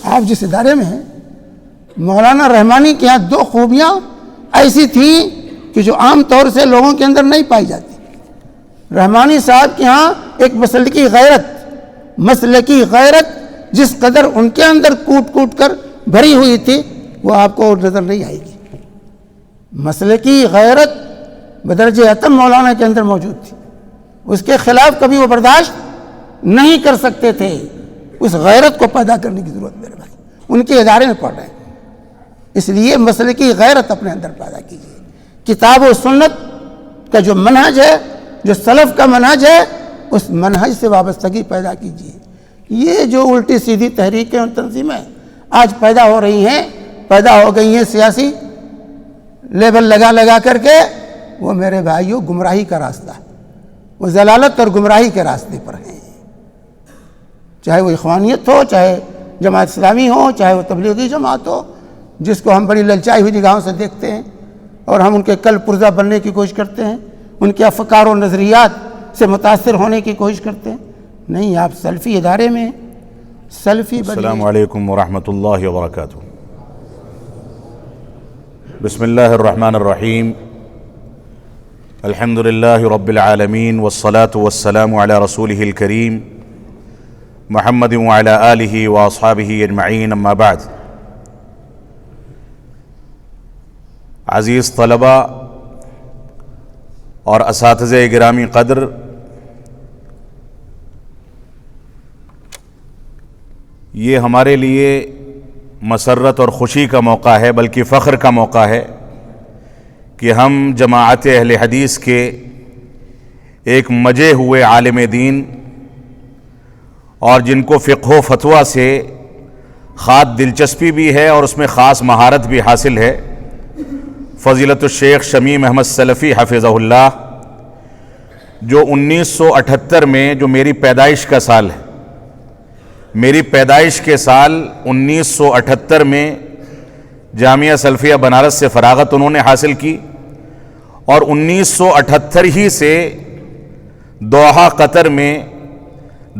آپ جس ادارے میں ہیں، مولانا رحمانی کے یہاں 2 خوبیاں ایسی تھیں کہ جو عام طور سے لوگوں کے اندر نہیں پائی جاتی۔ رحمانی صاحب کے یہاں ایک مسلکی غیرت جس قدر ان کے اندر کوٹ کوٹ کر بھری ہوئی تھی، وہ آپ کو نظر نہیں آئے گی۔ مسلکی غیرت بدرجہ اتم مولانا کے اندر موجود تھی، اس کے خلاف کبھی وہ برداشت نہیں کر سکتے تھے۔ اس غیرت کو پیدا کرنے کی ضرورت میرے بھائی، ان کے ادارے میں پڑھ رہے ہیں، اس لیے مسلکی غیرت اپنے اندر پیدا کیجیے۔ کتاب و سنت کا جو منہج ہے، جو سلف کا منہج ہے، اس منہج سے وابستگی پیدا کیجیے۔ یہ جو الٹی سیدھی تحریکیں اور تنظیمیں آج پیدا ہو رہی ہیں، پیدا ہو گئی ہیں سیاسی لیبل لگا کر کے، وہ میرے بھائیوں گمراہی کا راستہ ہے، وہ ضلالت اور گمراہی کے راستے پر ہیں۔ چاہے وہ اخوانیت ہو، چاہے جماعت اسلامی ہو، چاہے وہ تبلیغی جماعت ہو، جس کو ہم بڑی للچائی ہوئی نگاہوں سے دیکھتے ہیں اور ہم ان کے کل پرزہ بننے کی کوشش کرتے ہیں، ان کے افکار و نظریات سے متاثر ہونے کی کوشش کرتے ہیں۔ نہیں، آپ سلفی ادارے میں سلفی بنیے۔ السلام علیکم ورحمۃ اللہ وبرکاتہ۔ بسم اللہ الرحمن الرحیم، الحمد للہ رب العالمین والصلاة والسلام علی رسولہ الکریم محمد وعلی آلہ واصحابہ اجمعین، اما بعد۔ عزیز طلبہ اور اساتذہ گرامی قدر، یہ ہمارے لیے مسرت اور خوشی کا موقع ہے، بلکہ فخر کا موقع ہے کہ ہم جماعت اہل حدیث کے ایک مجے ہوئے عالم دین اور جن کو فقہ و فتویٰ سے خاص دلچسپی بھی ہے اور اس میں خاص مہارت بھی حاصل ہے، فضیلت الشیخ شمیم احمد سلفی حفظہ اللہ، جو 1978 میں، جو میری پیدائش کا سال ہے، میری پیدائش کے سال 1978 میں جامعہ سلفیہ بنارس سے فراغت انہوں نے حاصل کی، اور 1978 ہی سے دوحہ قطر میں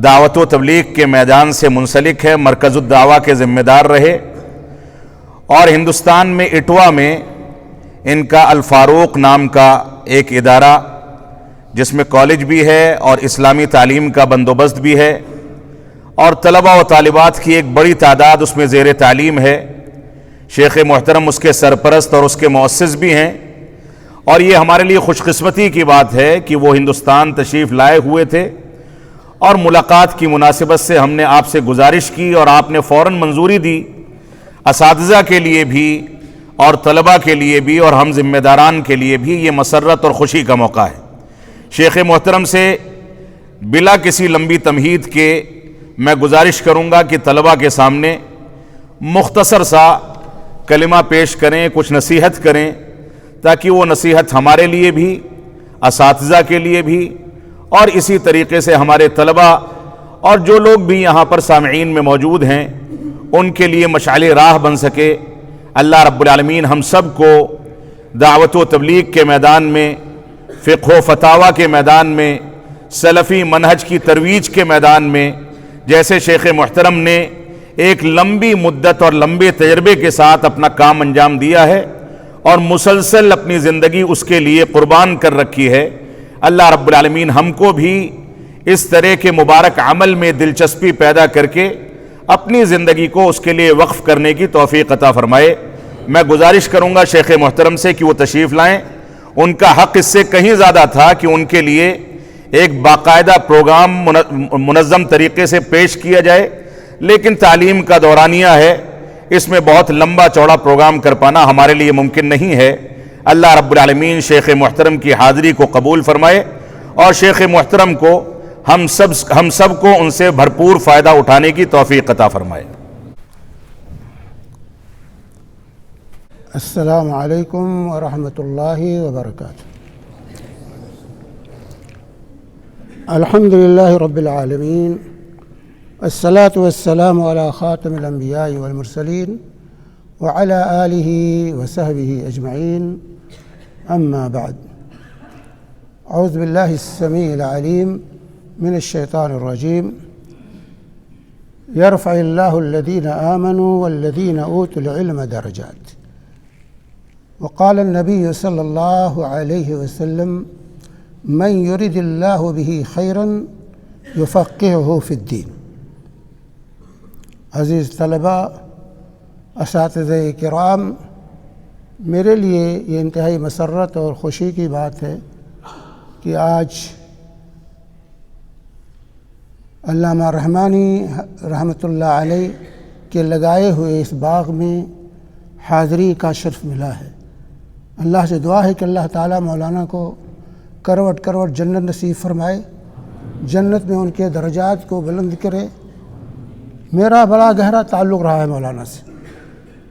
دعوت و تبلیغ کے میدان سے منسلک ہے، مرکز الدعوہ کے ذمہ دار رہے، اور ہندوستان میں اٹوا میں ان کا الفاروق نام کا ایک ادارہ، جس میں کالج بھی ہے اور اسلامی تعلیم کا بندوبست بھی ہے، اور طلبہ و طالبات کی ایک بڑی تعداد اس میں زیر تعلیم ہے۔ شیخ محترم اس کے سرپرست اور اس کے مؤسس بھی ہیں، اور یہ ہمارے لیے خوش قسمتی کی بات ہے کہ وہ ہندوستان تشریف لائے ہوئے تھے، اور ملاقات کی مناسبت سے ہم نے آپ سے گزارش کی اور آپ نے فوراً منظوری دی۔ اساتذہ کے لیے بھی اور طلبہ کے لیے بھی اور ہم ذمہ داران کے لیے بھی یہ مسرت اور خوشی کا موقع ہے۔ شیخ محترم سے بلا کسی لمبی تمہید کے میں گزارش کروں گا کہ طلبہ کے سامنے مختصر سا کلمہ پیش کریں، کچھ نصیحت کریں، تاکہ وہ نصیحت ہمارے لیے بھی، اساتذہ کے لیے بھی، اور اسی طریقے سے ہمارے طلبہ اور جو لوگ بھی یہاں پر سامعین میں موجود ہیں ان کے لیے مشعل راہ بن سکے۔ اللہ رب العالمین ہم سب کو دعوت و تبلیغ کے میدان میں، فقہ و فتاویٰ کے میدان میں، سلفی منہج کی ترویج کے میدان میں، جیسے شیخ محترم نے ایک لمبی مدت اور لمبے تجربے کے ساتھ اپنا کام انجام دیا ہے اور مسلسل اپنی زندگی اس کے لیے قربان کر رکھی ہے، اللہ رب العالمین ہم کو بھی اس طرح کے مبارک عمل میں دلچسپی پیدا کر کے اپنی زندگی کو اس کے لیے وقف کرنے کی توفیق عطا فرمائے۔ میں گزارش کروں گا شیخ محترم سے کہ وہ تشریف لائیں۔ ان کا حق اس سے کہیں زیادہ تھا کہ ان کے لیے ایک باقاعدہ پروگرام منظم طریقے سے پیش کیا جائے، لیکن تعلیم کا دورانیہ ہے، اس میں بہت لمبا چوڑا پروگرام کر پانا ہمارے لیے ممکن نہیں ہے۔ اللہ رب العالمین شیخ محترم کی حاضری کو قبول فرمائے، اور شیخ محترم کو ہم سب کو ان سے بھرپور فائدہ اٹھانے کی توفیق عطا فرمائے۔ السلام علیکم ورحمۃ اللہ وبرکاتہ۔ الحمد للہ رب العالمین، الصلاة والسلام علی خاتم الانبیاء والمرسلین وعلی آلہ وصحبہ اجمعین، اما بعد۔ اعوذ باللہ السمیع العلیم من الشیطان الرجیم، یرفع اللہ الذین آمنوا والذین اوتوا العلم درجات. وقال النبی صلی اللہ علیہ وسلم من یرد اللہ به خیرا یفقہہ فی الدین. عزیز طلبہ، اساتذہ کرام، میرے لیے یہ انتہائی مسرت اور خوشی کی بات ہے کہ آج علامہ رحمانی رحمۃ اللہ علیہ کے لگائے ہوئے اس باغ میں حاضری کا شرف ملا ہے. اللہ سے دعا ہے کہ اللہ تعالیٰ مولانا کو کروٹ کروٹ جنت نصیب فرمائے، جنت میں ان کے درجات کو بلند کرے. میرا بڑا گہرا تعلق رہا ہے مولانا سے،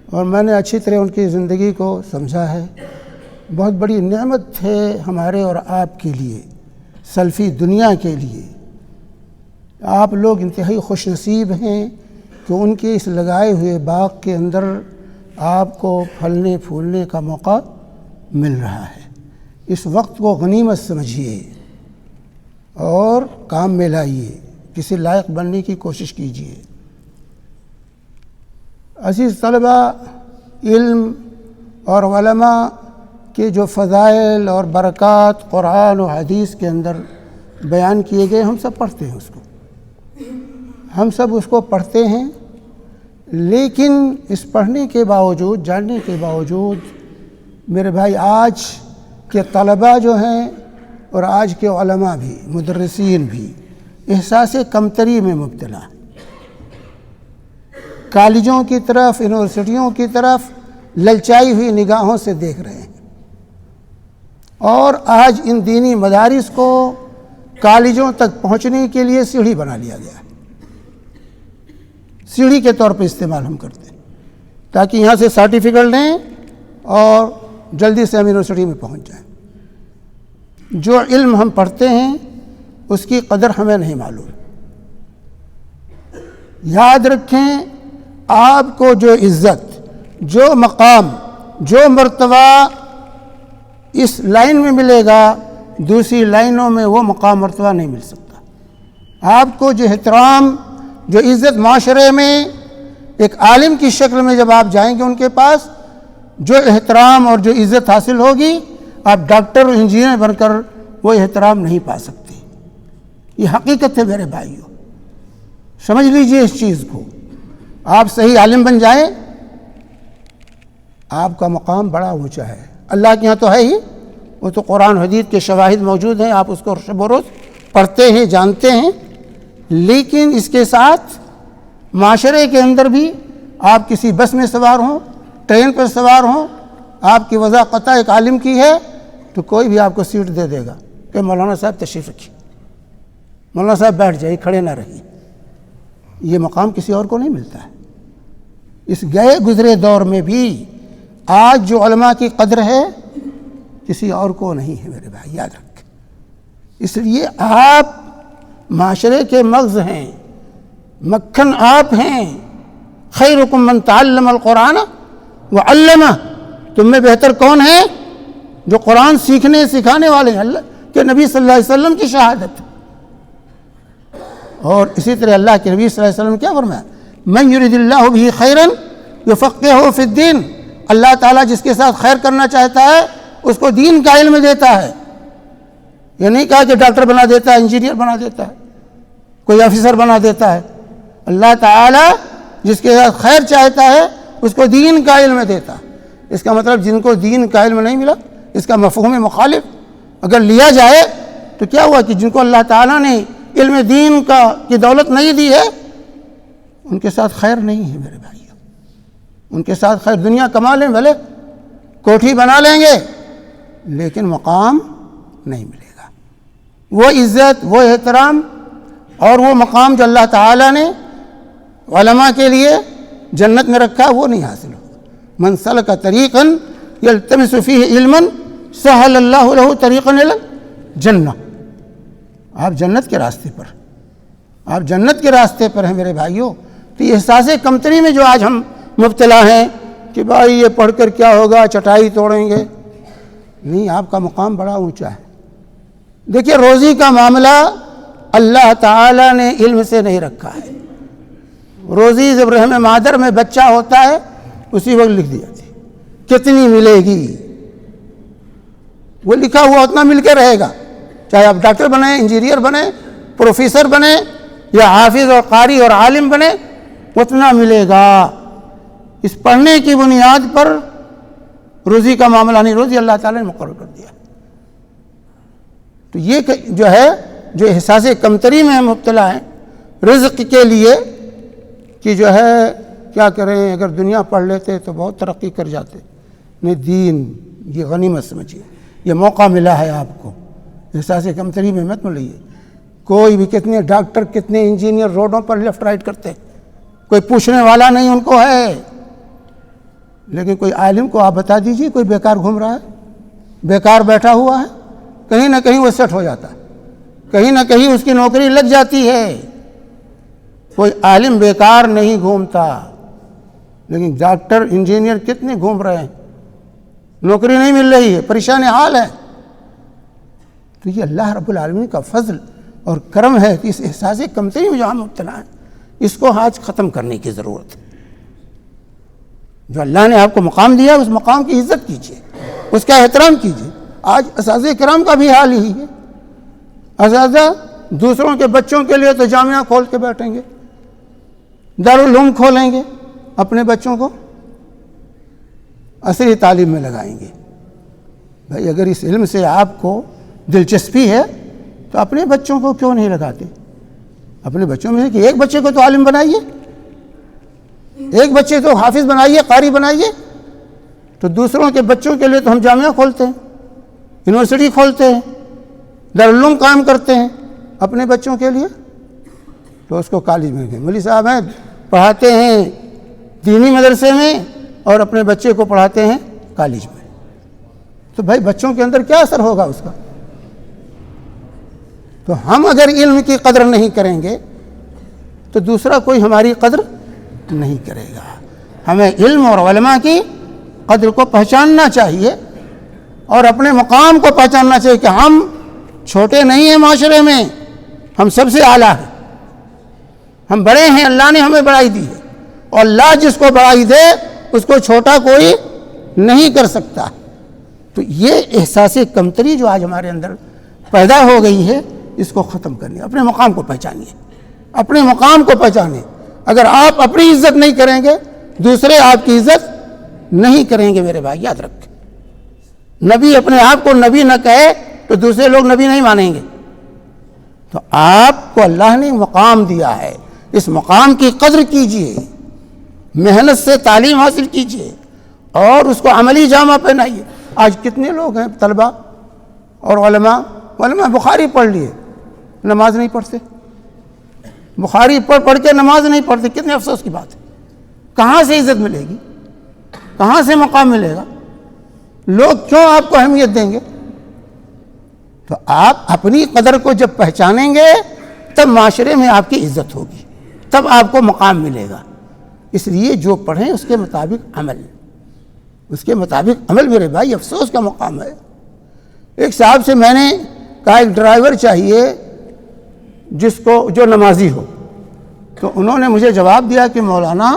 اور میں نے اچھی طرح ان کی زندگی کو سمجھا ہے. بہت بڑی نعمت ہے ہمارے اور آپ کے لیے، سلفی دنیا کے لیے. آپ لوگ انتہائی خوش نصیب ہیں کہ ان کے اس لگائے ہوئے باغ کے اندر آپ کو پھلنے پھولنے کا موقع مل رہا ہے. اس وقت کو غنیمت سمجھیے اور کام میں لائیے، کسی لائق بننے کی کوشش کیجیے. عزیز طلبہ، علم اور علماء کے جو فضائل اور برکات قرآن و حدیث کے اندر بیان کیے گئے، ہم سب پڑھتے ہیں اس کو، ہم سب اس کو پڑھتے ہیں. لیکن اس پڑھنے کے باوجود، جاننے کے باوجود، میرے بھائی، آج کے طلباء جو ہیں اور آج کے علماء بھی، مدرسین بھی، احساس کمتری میں مبتلا، کالجوں کی طرف، یونیورسٹیوں کی طرف للچائی ہوئی نگاہوں سے دیکھ رہے ہیں. اور آج ان دینی مدارس کو کالجوں تک پہنچنے کے لیے سیڑھی بنا لیا گیا ہے. سیڑھی کے طور پہ استعمال ہم کرتے ہیں تاکہ یہاں سے سرٹیفکیٹ لیں اور جلدی سے ہم یونیورسٹی میں پہنچ جائیں. جو علم ہم پڑھتے ہیں اس کی قدر ہمیں نہیں معلوم. یاد رکھیں، آپ کو جو عزت، جو مقام، جو مرتبہ اس لائن میں ملے گا، دوسری لائنوں میں وہ مقام مرتبہ نہیں مل سکتا. آپ کو جو احترام، جو عزت معاشرے میں ایک عالم کی شکل میں جب آپ جائیں گے ان کے پاس، جو احترام اور جو عزت حاصل ہوگی، آپ ڈاکٹر اور انجینئر بن کر وہ احترام نہیں پا سکتے. یہ حقیقت ہے میرے بھائیوں، سمجھ لیجئے اس چیز کو. آپ صحیح عالم بن جائیں، آپ کا مقام بڑا اونچا ہے. اللہ کے ہاں تو ہے ہی، وہ تو قرآن حدیث کے شواہد موجود ہیں، آپ اس کو شب و روز پڑھتے ہیں، جانتے ہیں. لیکن اس کے ساتھ معاشرے کے اندر بھی آپ کسی بس میں سوار ہوں، ٹرین پر سوار ہوں، آپ کی وضاحت ایک عالم کی ہے تو کوئی بھی آپ کو سیٹ دے دے گا کہ مولانا صاحب تشریف رکھیے، مولانا صاحب بیٹھ جائیے، کھڑے نہ رہیے. یہ مقام کسی اور کو نہیں ملتا ہے. اس گئے گزرے دور میں بھی آج جو علماء کی قدر ہے کسی اور کو نہیں ہے میرے بھائی، یاد رکھیں. اس لیے آپ معاشرے کے مغز ہیں، مکھن آپ ہیں. خیرکم من تعلم القرآن وعلمہ. تم میں بہتر کون ہے؟ جو قرآن سیکھنے سکھانے والے ہیں. اللہ کے نبی صلی اللہ علیہ وسلم کی شہادت. اور اسی طرح اللہ کے نبی صلی اللہ علیہ وسلم کیا فرمایا؟ من یرید اللہ بہ خیرا یفقہہ فی الدین. اللہ تعالیٰ جس کے ساتھ خیر کرنا چاہتا ہے اس کو دین کا علم دیتا ہے. یہ نہیں کہا کہ ڈاکٹر بنا دیتا ہے، انجینئر بنا دیتا ہے، کوئی آفیسر بنا دیتا ہے. اللہ تعالیٰ جس کے ساتھ خیر چاہتا ہے اس کو دین کا علم دیتا ہے. اس کا مطلب جن کو دین کا علم نہیں ملا، اس کا مفہوم مخالف اگر لیا جائے تو کیا ہوا کہ جن کو اللہ تعالیٰ نے علم دین کی دولت نہیں دی ہے ان کے ساتھ خیر نہیں ہے میرے بھائیو. ان کے ساتھ خیر، دنیا کما لیں، بھلے کوٹھی بنا لیں گے، لیکن مقام نہیں ملے گا. وہ عزت، وہ احترام اور وہ مقام جو اللہ تعالیٰ نے علماء کے لیے جنت میں رکھا وہ نہیں حاصل ہوگا. من سلک طریقا یلتمس فیہ علما سہل اللہ لہ طریقا الی الجنہ. آپ جنت کے راستے پر، آپ جنت کے راستے پر ہیں میرے بھائیوں. تو یہ احساس کمتری میں جو آج ہم مبتلا ہیں کہ بھائی یہ پڑھ کر کیا ہوگا، چٹائی توڑیں گے. نہیں، آپ کا مقام بڑا اونچا ہے. دیکھیے، روزی کا معاملہ اللہ تعالیٰ نے علم سے نہیں رکھا ہے. روزی جب رحم مادر میں بچہ ہوتا ہے اسی وقت لکھ دی جاتی ہے کتنی ملے گی، وہ لکھا ہوا اتنا مل کے رہے گا، چاہے آپ ڈاکٹر بنیں، انجینئر بنیں، پروفیسر بنیں، یا حافظ اور قاری اور عالم بنیں، اتنا ملے گا۔ اس پڑھنے کی بنیاد پر روزی کا معاملہ نہیں، روزی اللہ تعالیٰ نے مقرر کر دیا۔ تو یہ جو ہے جو احساس کمتری میں مبتلا ہیں رزق کے لیے کہ جو ہے کیا کریں، اگر دنیا پڑھ لیتے تو بہت ترقی کر جاتے، نہیں، دین یہ غنیمت سمجھیے، یہ موقع ملا ہے آپ کو، احساس کمتری میں مت ملیے۔ کوئی بھی کتنے ڈاکٹر کتنے انجینئر روڈوں پر لیفٹ رائٹ کرتے، کوئی پوچھنے والا نہیں ان کو ہے، لیکن کوئی عالم کو آپ بتا دیجئے کوئی بیکار گھوم رہا ہے، بیکار بیٹھا ہوا ہے، کہیں نہ کہیں وہ سیٹ ہو جاتا ہے، کہیں نہ کہیں اس کی نوکری لگ جاتی ہے۔ کوئی عالم بیکار نہیں گھومتا، لیکن ڈاکٹر انجینئر کتنے گھوم رہے ہیں، نوکری نہیں مل رہی ہے، پریشان حال ہے۔ تو یہ اللہ رب العالمین کا فضل اور کرم ہے کہ اس احساس کمتری میں جو ہم مبتلا ہیں اس کو آج ختم کرنے کی ضرورت ہے۔ جو اللہ نے آپ کو مقام دیا اس مقام کی عزت کیجیے، اس کا احترام کیجیے۔ آج اساتذہ کرام کا بھی حال یہی ہے، اساتذہ دوسروں کے بچوں کے لیے تو جامعہ کھول کے بیٹھیں گے، دارالعلوم کھولیں گے، اپنے بچوں کو عصری تعلیم میں لگائیں گے۔ بھائی اگر اس علم سے آپ کو دلچسپی ہے تو اپنے بچوں کو کیوں نہیں لگاتے؟ اپنے بچوں میں سے کہ ایک بچے کو تو عالم بنائیے، ایک بچے کو حافظ بنائیے، قاری بنائیے۔ تو دوسروں کے بچوں کے لیے تو ہم جامعہ کھولتے ہیں، یونیورسٹی کھولتے ہیں، دارالعلوم قائم کرتے ہیں، اپنے بچوں کے لیے تو اس کو کالج میں گئے، مولوی صاحب ہیں پڑھاتے ہیں دینی مدرسے میں اور اپنے بچے کو پڑھاتے ہیں کالج میں، تو بھائی بچوں کے اندر کیا اثر ہوگا اس کا؟ تو ہم اگر علم کی قدر نہیں کریں گے تو دوسرا کوئی ہماری قدر نہیں کرے گا۔ ہمیں علم اور علماء کی قدر کو پہچاننا چاہیے اور اپنے مقام کو پہچاننا چاہیے کہ ہم چھوٹے نہیں ہیں معاشرے میں، ہم سب سے اعلیٰ ہیں، ہم بڑے ہیں، اللہ نے ہمیں بڑائی دی ہے، اور اللہ جس کو بڑائی دے اس کو چھوٹا کوئی نہیں کر سکتا۔ تو یہ احساس کمتری جو آج ہمارے اندر پیدا ہو گئی ہے اس کو ختم کرنی، اپنے مقام کو پہچانیے، اپنے مقام کو پہچانیں۔ اگر آپ اپنی عزت نہیں کریں گے دوسرے آپ کی عزت نہیں کریں گے۔ میرے بھائی یاد رکھیں، نبی اپنے آپ کو نبی نہ کہے تو دوسرے لوگ نبی نہیں مانیں گے۔ تو آپ کو اللہ نے مقام دیا ہے، اس مقام کی قدر کیجئے، محنت سے تعلیم حاصل کیجئے اور اس کو عملی جامہ پہنائیے۔ آج کتنے لوگ ہیں طلبہ اور علماء بخاری پڑھ لیے نماز نہیں پڑھتے، بخاری پڑھ کے نماز نہیں پڑھتے، کتنے افسوس کی بات ہے۔ کہاں سے عزت ملے گی، کہاں سے مقام ملے گا؟ لوگ کیوں آپ کو اہمیت دیں گے؟ تو آپ اپنی قدر کو جب پہچانیں گے تب معاشرے میں آپ کی عزت ہوگی، تب آپ کو مقام ملے گا۔ اس لیے جو پڑھیں اس کے مطابق عمل، اس کے مطابق عمل میرے بھائی افسوس کا مقام ہے۔ ایک صاحب سے میں نے کہا ایک ڈرائیور چاہیے جس کو جو نمازی ہو، تو انہوں نے مجھے جواب دیا کہ مولانا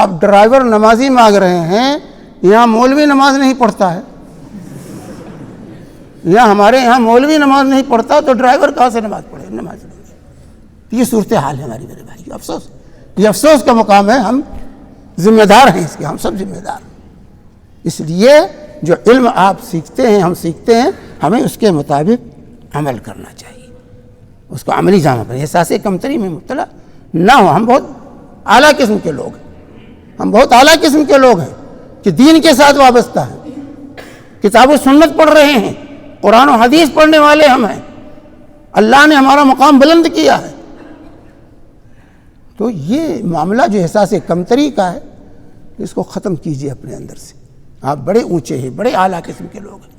آپ ڈرائیور نمازی مانگ رہے ہیں، یہاں مولوی نماز نہیں پڑھتا ہے، ہمارے یہاں مولوی نماز نہیں پڑھتا تو ڈرائیور کہاں سے نماز پڑھے؟ نماز نہیں۔ یہ صورتحال ہے ہماری میرے بھائی، افسوس، یہ افسوس کا مقام ہے۔ ہم ذمہ دار ہیں اس کے، ہم سب ذمہ دار ہیں۔ اس لیے جو علم آپ سیکھتے ہیں، ہم سیکھتے ہیں، ہمیں اس کے مطابق عمل کرنا چاہیے، اس کو عملی جامہ پہنائیں، احساس کمتری میں مبتلا نہ ہو۔ ہم بہت اعلیٰ قسم کے لوگ ہیں، ہم بہت اعلیٰ قسم کے لوگ ہیں کہ دین کے ساتھ وابستہ ہیں، کتاب و سنت پڑھ رہے ہیں، قرآن و حدیث پڑھنے والے ہم ہیں، اللہ نے ہمارا مقام بلند کیا ہے۔ تو یہ معاملہ جو احساس کمتری کا ہے اس کو ختم کیجئے اپنے اندر سے۔ آپ بڑے اونچے ہیں، بڑے اعلیٰ قسم کے لوگ ہیں،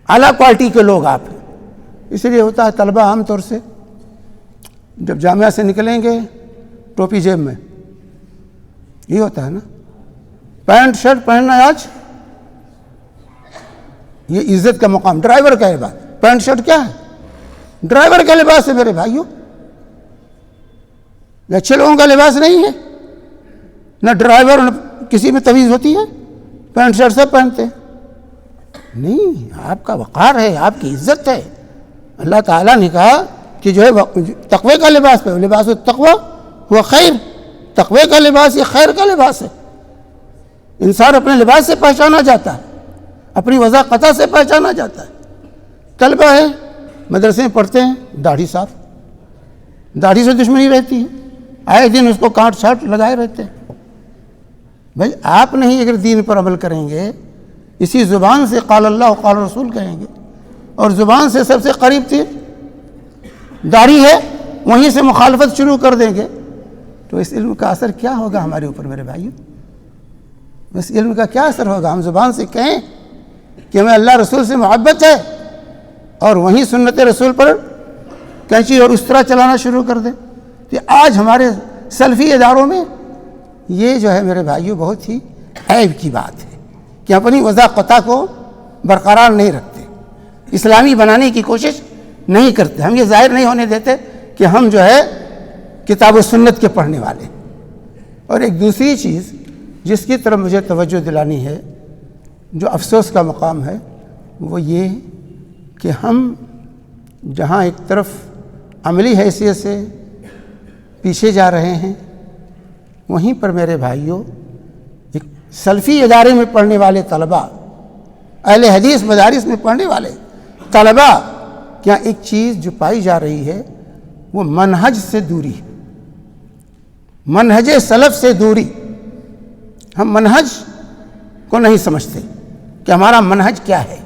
اعلیٰ کوالٹی کے لوگ آپ ہیں۔ اس لیے ہوتا ہے طلبہ عام طور سے جب جامعہ سے نکلیں گے ٹوپی جیب میں، یہ ہوتا ہے نا، پینٹ شرٹ پہننا آج یہ عزت کا مقام، ڈرائیور کا لباس، پینٹ شرٹ کیا ہے؟ ڈرائیور کا لباس ہے میرے بھائیوں۔ یہ اچھے لوگوں کا لباس نہیں ہے؟ نہ ڈرائیور نہ کسی میں تمیز ہوتی ہے، پینٹ شرٹ سب پہنتے ہیں۔ نہیں، آپ کا وقار ہے، آپ کی عزت ہے۔ اللہ تعالیٰ نے کہا کہ جو ہے تقوی کا لباس پہ، لباس التقوی وہ خیر، تقوی کا لباس یہ خیر کا لباس ہے۔ انسان اپنے لباس سے پہچانا جاتا ہے، اپنی وضاقتہ سے پہچانا جاتا ہے۔ طلبہ ہے، مدرسے میں پڑھتے ہیں، داڑھی صاف، داڑھی سے دشمنی رہتی ہے، آئے دن اس کو کاٹ چھاٹ لگائے رہتے ہیں۔ بھائی آپ نہیں اگر دین پر عمل کریں گے، اسی زبان سے قال اللہ قال رسول کہیں گے، اور زبان سے سب سے قریب تھی داڑھی ہے، وہیں سے مخالفت شروع کر دیں گے، تو اس علم کا اثر کیا ہوگا ہمارے اوپر میرے بھائیو؟ اس علم کا کیا اثر ہوگا؟ ہم زبان سے کہیں کہ ہمیں اللہ رسول سے محبت ہے، اور وہیں سنت رسول پر کینچی اور اسطرہ چلانا شروع کر دیں۔ کہ آج ہمارے سلفی اداروں میں یہ جو ہے میرے بھائیو بہت ہی عیب کی بات ہے کہ اپنی وضاقتہ کو برقرار نہیں رکھتے، اسلامی بنانے کی کوشش نہیں کرتے، ہم یہ ظاہر نہیں ہونے دیتے کہ ہم جو ہے کتاب و سنت کے پڑھنے والے۔ اور ایک دوسری چیز جس کی طرف مجھے توجہ دلانی ہے، جو افسوس کا مقام ہے، وہ یہ کہ ہم جہاں ایک طرف عملی حیثیت سے پیچھے جا رہے ہیں، وہیں پر میرے بھائیوں ایک سلفی ادارے میں پڑھنے والے طلباء، اہل حدیث مدارس میں پڑھنے والے طلباء کیا ایک چیز جو پائی جا رہی ہے وہ منہج سے دوری، منہج سلف سے دوری۔ ہم منہج کو نہیں سمجھتے کہ ہمارا منہج کیا ہے،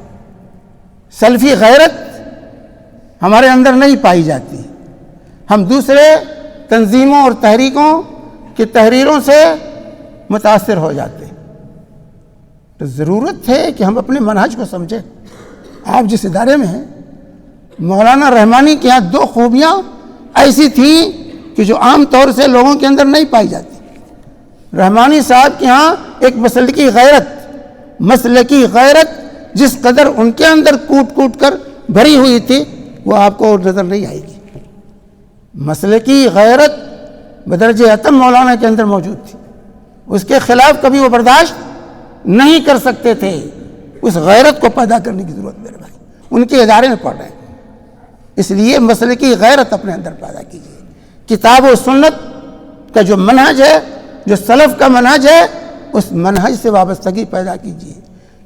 سلفی غیرت ہمارے اندر نہیں پائی جاتی، ہم دوسرے تنظیموں اور تحریکوں کی تحریروں سے متاثر ہو جاتے۔ تو ضرورت ہے کہ ہم اپنے منہج کو سمجھیں۔ آپ جس ادارے میں ہیں، مولانا رحمانی کے ہاں دو خوبیاں ایسی تھیں کہ جو عام طور سے لوگوں کے اندر نہیں پائی جاتی۔ رحمانی صاحب کے ہاں ایک مسلکی غیرت جس قدر ان کے اندر کوٹ کوٹ کر بھری ہوئی تھی، وہ آپ کو نظر نہیں آئے گی۔ مسلکی غیرت بدرجہ اتم مولانا کے اندر موجود تھی، اس کے خلاف کبھی وہ برداشت نہیں کر سکتے تھے۔ اس غیرت کو پیدا کرنے کی ضرورت میرے بھائی، ان کے ادارے میں پڑھ رہے ہیں، اس لیے مسلکی غیرت اپنے اندر پیدا کیجیے۔ کتاب و سنت کا جو منہج ہے، جو سلف کا منہج ہے، اس منہج سے وابستگی پیدا کیجیے۔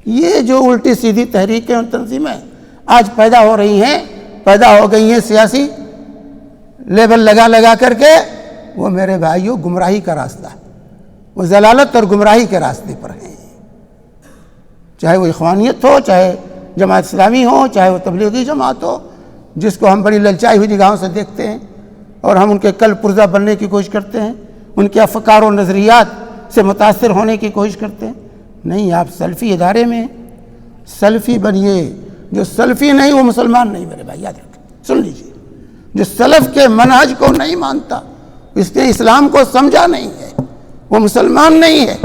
یہ جو الٹی سیدھی تحریکیں اور تنظیمیں آج پیدا ہو رہی ہیں، پیدا ہو گئی ہیں سیاسی لیبل لگا کر کے، وہ میرے بھائیوں گمراہی کا راستہ ہے، وہ ضلالت اور گمراہی کے راستے پر ہیں۔ چاہے وہ اخوانیت ہو، چاہے جماعت اسلامی ہو، چاہے وہ تبلیغی جماعت ہو، جس کو ہم بڑی للچائی ہوئی نگاہوں سے دیکھتے ہیں اور ہم ان کے کل پرزہ بننے کی کوشش کرتے ہیں، ان کے افکار و نظریات سے متاثر ہونے کی کوشش کرتے ہیں۔ نہیں، آپ سلفی ادارے میں سلفی بنیے۔ جو سلفی نہیں وہ مسلمان نہیں میرے بھائی، یاد رکھیں، سن لیجیے۔ جو سلف کے منہج کو نہیں مانتا، اس نے اسلام کو سمجھا نہیں ہے، وہ مسلمان نہیں ہے۔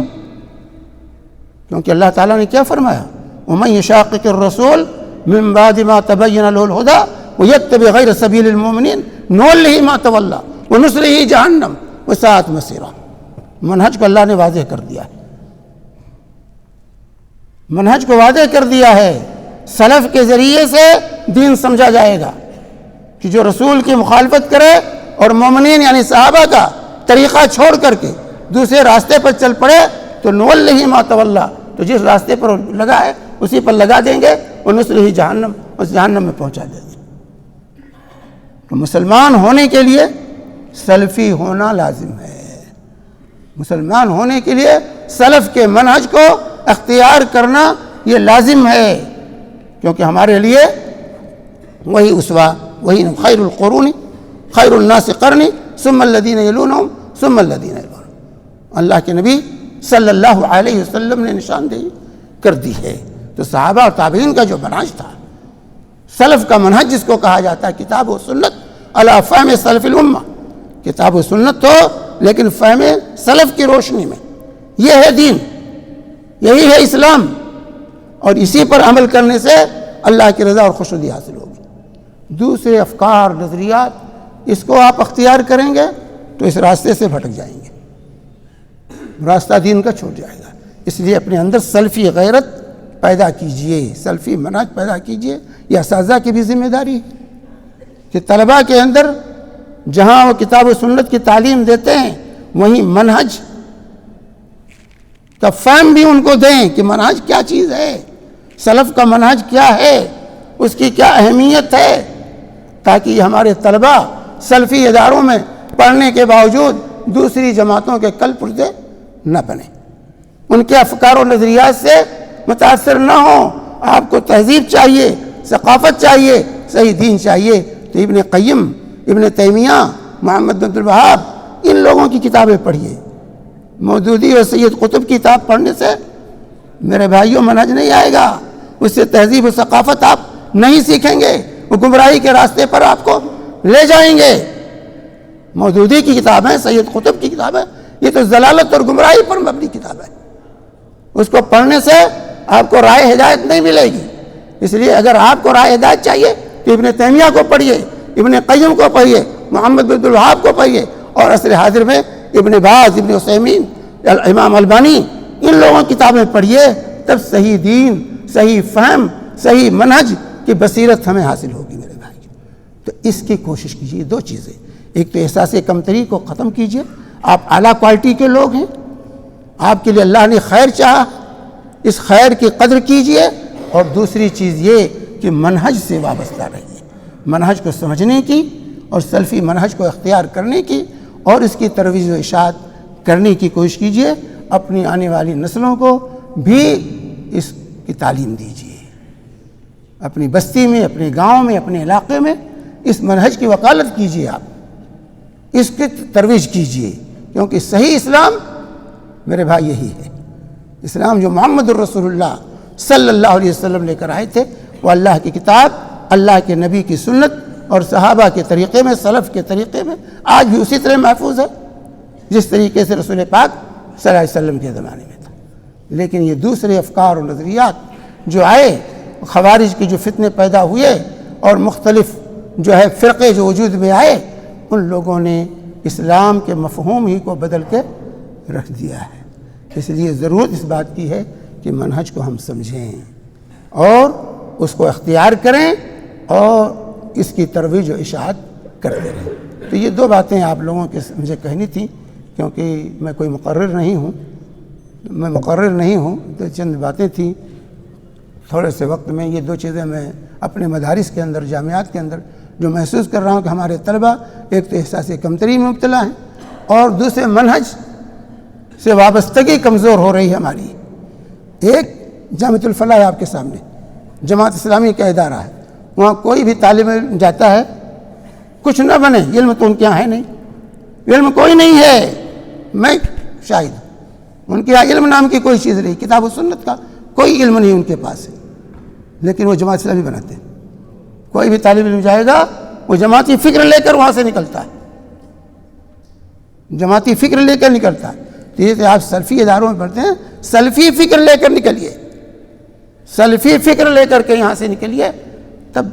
کیونکہ اللہ تعالیٰ نے کیا فرمایا؟ وَمَن يُشَاقِقِ الرَّسُولَ مِن بَعْدِ مَا تَبَيَّنَ لَهُ الْهُدَىٰ وَيَتَّبِعْ غَيْرَ سَبِيلِ الْمُؤْمِنِينَ نُوَلِّهِ مَا تَوَلَّىٰ وَنُصْلِهِ جَهَنَّمَ وَسَاءَتْ مَصِيرًا۔ منہج کو اللہ نے واضح کر دیا ہے، منہج کو واضح کر دیا ہے۔ سلف کے ذریعے سے دین سمجھا جائے گا کہ جو رسول کی مخالفت کرے اور مومنین یعنی صحابہ کا طریقہ چھوڑ کر کے دوسرے راستے پر چل پڑے تو نُوَلِّهِ مَا تَوَلَّىٰ، تو جس راستے پر لگا ہے اسی پر لگا دیں گے، وَنُصْلِهِ جہنم، اس جہنم میں پہنچا دیں گے۔ تو مسلمان ہونے کے لیے سلفی ہونا لازم ہے، مسلمان ہونے کے لیے سلف کے منہج کو اختیار کرنا یہ لازم ہے، کیونکہ ہمارے لیے وہی اسوہ، وہی خیر القرون خیر الناس قرنی ثم الذین یلونہم ثم الذین یلونہم، اللہ کے نبی صلی اللہ علیہ وسلم نے نشاندہی کر دی ہے۔ تو صحابہ اور تابعین کا جو منہج تھا، سلف کا منہج جس کو کہا جاتا ہے، کتاب و سنت علی فہم سلف الامہ، کتاب و سنت تو لیکن فہم سلف کی روشنی میں، یہ ہے دین، یہی ہے اسلام، اور اسی پر عمل کرنے سے اللہ کی رضا اور خوشنودی حاصل ہوگی۔ دوسرے افکار نظریات اس کو آپ اختیار کریں گے تو اس راستے سے بھٹک جائیں گے، راستہ دین کا چھوٹ جائے گا۔ اس لیے اپنے اندر سلفی غیرت پیدا کیجئے، سلفی منہج پیدا کیجئے۔ یہ اساتذہ کی بھی ذمہ داری ہے کہ طلباء کے اندر جہاں وہ کتاب و سنت کی تعلیم دیتے ہیں وہیں منہج کا فہم بھی ان کو دیں کہ منہج کیا چیز ہے، سلف کا منہج کیا ہے، اس کی کیا اہمیت ہے، تاکہ یہ ہمارے طلباء سلفی اداروں میں پڑھنے کے باوجود دوسری جماعتوں کے کل پرزے نہ بنیں، ان کے افکار و نظریات سے متاثر نہ ہوں۔ آپ کو تہذیب چاہیے، ثقافت چاہیے، صحیح دین چاہیے تو ابن قیم، ابن تیمیہ، محمد بن عبد الوہاب، ان لوگوں کی کتابیں پڑھیے۔ مودودی اور سید قطب کی کتاب پڑھنے سے میرے بھائیوں منہج نہیں آئے گا، اس سے تہذیب و ثقافت آپ نہیں سیکھیں گے، وہ گمراہی کے راستے پر آپ کو لے جائیں گے۔ مودودی کی کتابیں، سید قطب کی کتابیں، یہ تو ضلالت اور گمراہی پر مبنی کتاب ہے، اس کو پڑھنے سے آپ کو رائے ہدایت نہیں ملے گی۔ اس لیے اگر آپ کو رائے ہدایت چاہیے تو ابن تیمیہ کو پڑھیے، ابن قیم کو پڑھیے، محمد بن عبد الوہاب کو پڑھیے، اور عصر حاضر میں ابن باز، ابن عثیمین، امام البانی، ان لوگوں کی کتابیں پڑھیے، تب صحیح دین، صحیح فہم، صحیح منہج کی بصیرت ہمیں حاصل ہوگی میرے بھائی۔ تو اس کی کوشش کیجیے، دو چیزیں، ایک تو احساس کمتری کو ختم کیجیے، آپ اعلیٰ کوالٹی کے لوگ ہیں، آپ کے لیے اللہ نے خیر چاہا، اس خیر کی قدر کیجیے، اور دوسری چیز یہ کہ منہج سے وابستہ رہیے، منہج کو سمجھنے کی اور سلفی منہج کو اختیار کرنے کی اور اس کی ترویج و اشاعت کرنے کی کوشش کیجیے۔ اپنی آنے والی نسلوں کو بھی اس کی تعلیم دیجیے، اپنی بستی میں، اپنے گاؤں میں، اپنے علاقے میں اس منہج کی وکالت کیجیے، آپ اس کی ترویج کیجیے، کیونکہ صحیح اسلام میرے بھائی یہی ہے۔ اسلام جو محمد الرسول اللہ صلی اللہ علیہ وسلم لے کر آئے تھے، وہ اللہ کی کتاب، اللہ کے نبی کی سنت اور صحابہ کے طریقے میں، سلف کے طریقے میں آج بھی اسی طرح محفوظ ہے جس طریقے سے رسول پاک صلی اللہ علیہ وسلم کے زمانے میں تھا۔ لیکن یہ دوسرے افکار اور نظریات جو آئے، خوارج کے جو فتنے پیدا ہوئے اور مختلف جو ہے فرقے جو وجود میں آئے، ان لوگوں نے اسلام کے مفہوم ہی کو بدل کے رکھ دیا ہے۔ اس لیے ضرورت اس بات کی ہے کہ منہج کو ہم سمجھیں اور اس کو اختیار کریں اور اس کی ترویج و اشاعت کرتے رہیں۔ تو یہ دو باتیں آپ لوگوں کے مجھے کہنی تھیں، کیونکہ میں کوئی مقرر نہیں ہوں، تو چند باتیں تھیں۔ تھوڑے سے وقت میں یہ دو چیزیں میں اپنے مدارس کے اندر، جامعات کے اندر جو محسوس کر رہا ہوں کہ ہمارے طلبہ ایک تو احساس کمتری میں مبتلا ہیں اور دوسرے منہج سے وابستگی کمزور ہو رہی ہے ہماری۔ ایک جامعۃ الفلاح ہے آپ کے سامنے، جماعت اسلامی کا ادارہ ہے، وہاں کوئی بھی طالب علم جاتا ہے کچھ نہ بنے، علم تو ان کے یہاں ہے نہیں، علم کوئی نہیں ہے، میں شاہد ہوں، ان کے یہاں علم نام کی کوئی چیز نہیں، کتاب و سنت کا کوئی علم نہیں ان کے پاس ہے، لیکن وہ جماعت اسلامی بناتے ہیں۔ کوئی بھی طالب علم جائے گا وہ جماعتی فکر لے کر وہاں سے نکلتا ہے، جماعتی فکر لے کر نکلتا ہے۔ تو یہ کہ آپ سلفی اداروں میں پڑھتے ہیں، سلفی فکر لے کر نکلیے، سلفی فکر لے کر کے یہاں سے نکلیے، تب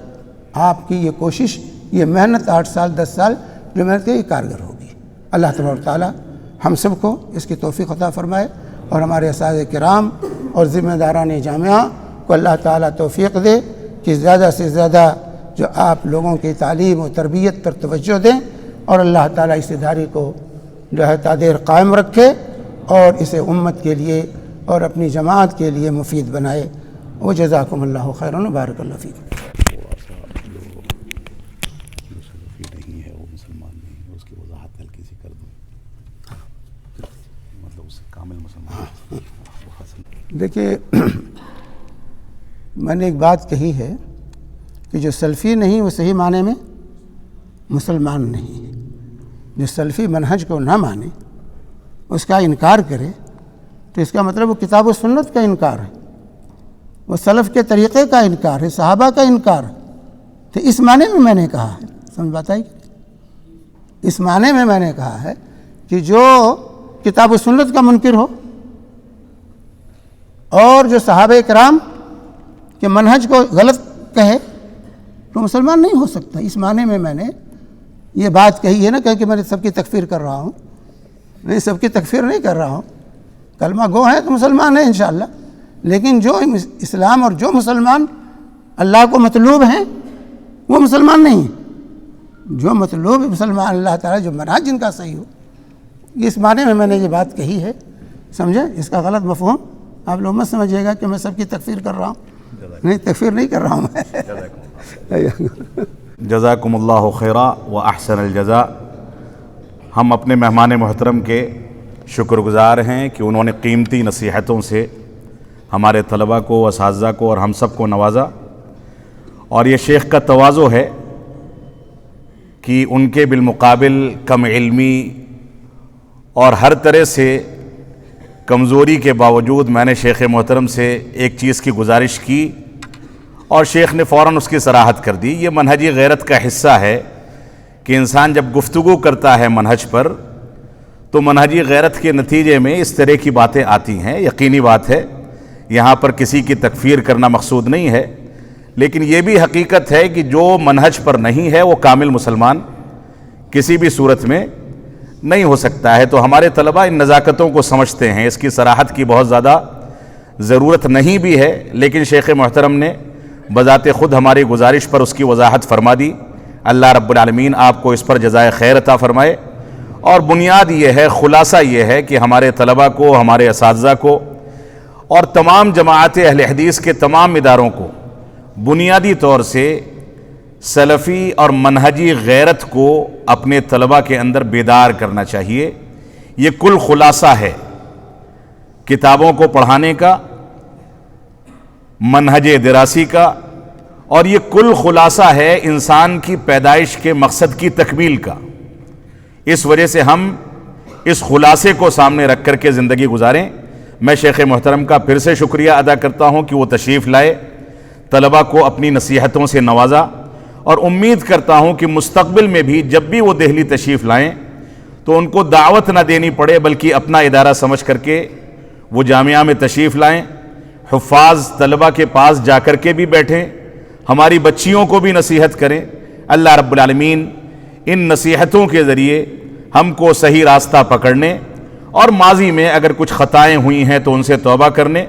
آپ کی یہ کوشش، یہ محنت 8 سال 10 سال جو محنت کی، یہ کارگر ہوگی۔ اللہ تبارک و تعالیٰ ہم سب کو اس کی توفیق عطا فرمائے، اور ہمارے اساتذہ کرام اور ذمہ داران جامعہ کو اللہ تعالیٰ توفیق دے کہ زیادہ سے زیادہ جو آپ لوگوں کی تعلیم و تربیت پر توجہ دیں، اور اللہ تعالیٰ اس ادارے کو جو ہے تادیر قائم رکھے اور اسے امت کے لیے اور اپنی جماعت کے لیے مفید بنائے۔ وجزاکم اللہ خیرا و بارک اللہ فیکم۔ نہیں ہے وہ مسلمان نہیں، اس کی وضاحت ہلکی سی کر دوں، مطلب اس سے کامل مسلمان۔ دیکھیے، میں نے ایک بات کہی ہے کہ جو سلفی نہیں وہ صحیح معنی میں مسلمان نہیں ہے۔ جو سلفی منہج کو نہ مانے، اس کا انکار کرے، تو اس کا مطلب وہ کتاب و سنت کا انکار ہے، وہ سلف کے طریقے کا انکار ہے، صحابہ کا انکار ہے۔ تو اس معنی میں نے کہا ہے، سمجھ بات آئی؟ اس معنی میں نے کہا ہے کہ جو کتاب و سنت کا منکر ہو اور جو صحابہ کرام کے منہج کو غلط کہے تو مسلمان نہیں ہو سکتا۔ اس معنی میں نے یہ بات کہی ہے نا کہ میں سب کی تکفیر کر رہا ہوں، نہیں، سب کی تکفیر نہیں کر رہا ہوں، کلمہ گو ہے تو مسلمان ہے انشاءاللہ، لیکن جو اسلام اور جو مسلمان اللہ کو مطلوب ہیں وہ مسلمان نہیں ہیں، جو مطلوب مسلمان اللہ تعالیٰ جو منہج جن کا صحیح ہو، اس معنی میں نے یہ بات کہی ہے، سمجھے؟ اس کا غلط مفہوم آپ لوگ مت سمجھیے گا کہ میں سب کی تکفیر کر رہا ہوں، نہیں، تکفیر نہیں کر رہا ہوں میں۔ جزاکم اللہ خیرا و احسن الجزاء۔ ہم اپنے مہمان محترم کے شکر گزار ہیں کہ انہوں نے قیمتی نصیحتوں سے ہمارے طلباء کو، اساتذہ کو اور ہم سب کو نوازا، اور یہ شیخ کا تواضع ہے کہ ان کے بالمقابل کم علمی اور ہر طرح سے کمزوری کے باوجود میں نے شیخ محترم سے ایک چیز کی گزارش کی اور شیخ نے فوراً اس کی صراحت کر دی۔ یہ منہجی غیرت کا حصہ ہے کہ انسان جب گفتگو کرتا ہے منہج پر تو منہجی غیرت کے نتیجے میں اس طرح کی باتیں آتی ہیں، یقینی بات ہے۔ یہاں پر کسی کی تکفیر کرنا مقصود نہیں ہے، لیکن یہ بھی حقیقت ہے کہ جو منہج پر نہیں ہے وہ کامل مسلمان کسی بھی صورت میں نہیں ہو سکتا ہے۔ تو ہمارے طلباء ان نزاکتوں کو سمجھتے ہیں، اس کی صراحت کی بہت زیادہ ضرورت نہیں بھی ہے، لیکن شیخ محترم نے بذات خود ہماری گزارش پر اس کی وضاحت فرما دی۔ اللہ رب العالمین آپ کو اس پر جزائے خیر عطا فرمائے۔ اور بنیاد یہ ہے، خلاصہ یہ ہے کہ ہمارے طلباء کو، ہمارے اساتذہ کو اور تمام جماعت اہل حدیث کے تمام اداروں کو بنیادی طور سے سلفی اور منہجی غیرت کو اپنے طلباء کے اندر بیدار کرنا چاہیے۔ یہ کل خلاصہ ہے کتابوں کو پڑھانے کا، منہج دراسی کا، اور یہ کل خلاصہ ہے انسان کی پیدائش کے مقصد کی تکمیل کا۔ اس وجہ سے ہم اس خلاصے کو سامنے رکھ کر کے زندگی گزاریں۔ میں شیخ محترم کا پھر سے شکریہ ادا کرتا ہوں کہ وہ تشریف لائے، طلباء کو اپنی نصیحتوں سے نوازا، اور امید کرتا ہوں کہ مستقبل میں بھی جب بھی وہ دہلی تشریف لائیں تو ان کو دعوت نہ دینی پڑے، بلکہ اپنا ادارہ سمجھ کر کے وہ جامعہ میں تشریف لائیں، حفاظ طلباء کے پاس جا کر کے بھی بیٹھیں، ہماری بچیوں کو بھی نصیحت کریں۔ اللہ رب العالمین ان نصیحتوں کے ذریعے ہم کو صحیح راستہ پکڑنے اور ماضی میں اگر کچھ خطائیں ہوئی ہیں تو ان سے توبہ کرنے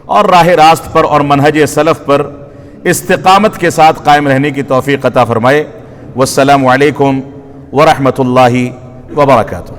اور راہ راست پر اور منہج سلف پر استقامت کے ساتھ قائم رہنے کی توفیق عطا فرمائے۔ والسلام علیکم ورحمۃ اللہ وبرکاتہ۔